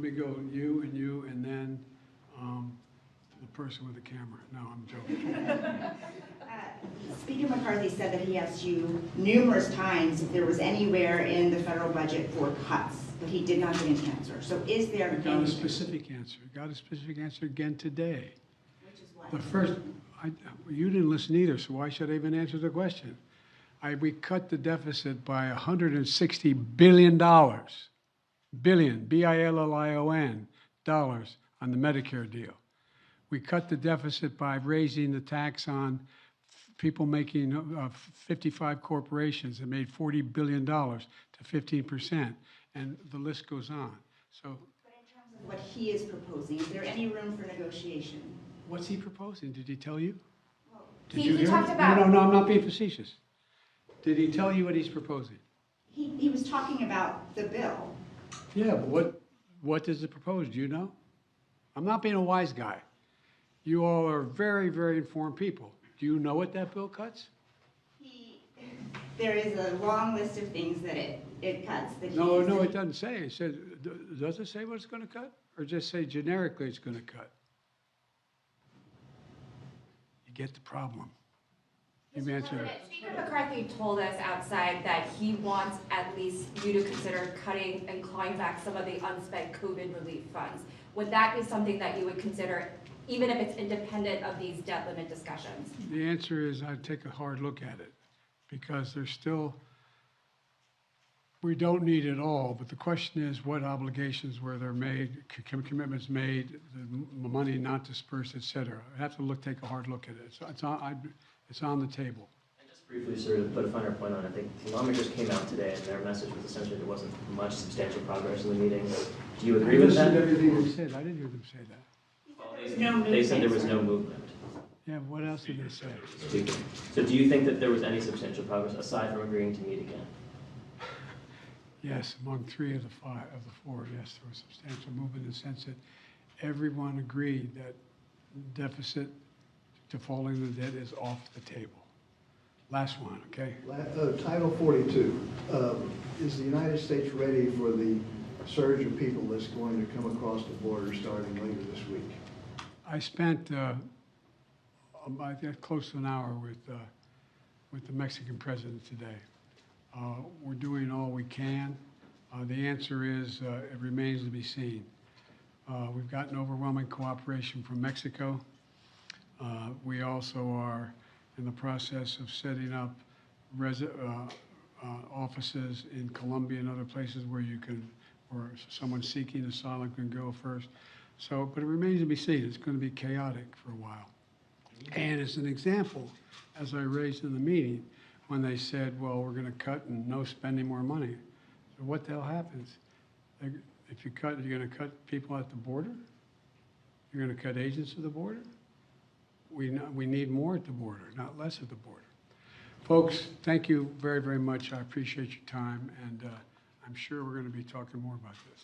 me go you, and then the person with the camera. No, I'm joking. Speaker McCarthy said that he asked you numerous times if there was anywhere in the federal budget for cuts, but he did not give an answer. So is there I got a specific answer. Got a specific answer again today. Which is what? The first, you didn't listen either, so why should I even answer the question? We cut the deficit by $160 billion, B-I-L-L-I-O-N, dollars on the Medicare deal. We cut the deficit by raising the tax on people making 55 corporations that made $40 billion to 15%, and the list goes on. So, but in terms of what he is proposing, is there any room for negotiation? What's he proposing? Did he tell you? Well, Did you hear? Talked about no, I'm not being facetious. Did he tell you what he's proposing? He was talking about the bill. Yeah, but what does it propose? Do you know? I'm not being a wise guy. You all are very, very informed people. Do you know what that bill cuts? There is a long list of things that it cuts. That no, it doesn't say. It says, does it say what it's going to cut? Or just say generically it's going to cut? You get the problem. Speaker McCarthy told us outside that he wants at least you to consider cutting and clawing back some of the unspent COVID relief funds. Would that be something that you would consider, even if it's independent of these debt limit discussions? The answer is I'd take a hard look at it, because there's still, we don't need it all, but the question is what obligations were there made, commitments made, the money not dispersed, et cetera. I have to take a hard look at it. So it's on the table. And just briefly, sir, to put a finer point on it, I think the lawmakers came out today and their message was essentially there wasn't much substantial progress in the meeting. Do you agree with that? I listened to everything they said. I didn't hear them say that. Well, they said there was no movement. Yeah, what else did they say? Speaker. So do you think that there was any substantial progress aside from agreeing to meet again? Yes, among 3 of the 4, yes, there was substantial movement in the sense that everyone agreed that deficit to falling the debt is off the table. Last one, okay? Title 42. Is the United States ready for the surge of people that's going to come across the border starting later this week? I spent I think close to an hour with the Mexican president today. We're doing all we can. The answer is it remains to be seen. We've gotten overwhelming cooperation from Mexico. We also are in the process of setting up offices in Colombia and other places where where someone seeking asylum can go first. So, but it remains to be seen. It's going to be chaotic for a while. And as an example, as I raised in the meeting, when they said, well, we're going to cut and no spending more money. So what the hell happens? If you cut, you're going to cut people at the border? You're going to cut agents at the border? We need more at the border, not less at the border. Folks, thank you very, very much. I appreciate your time, and I'm sure we're going to be talking more about this.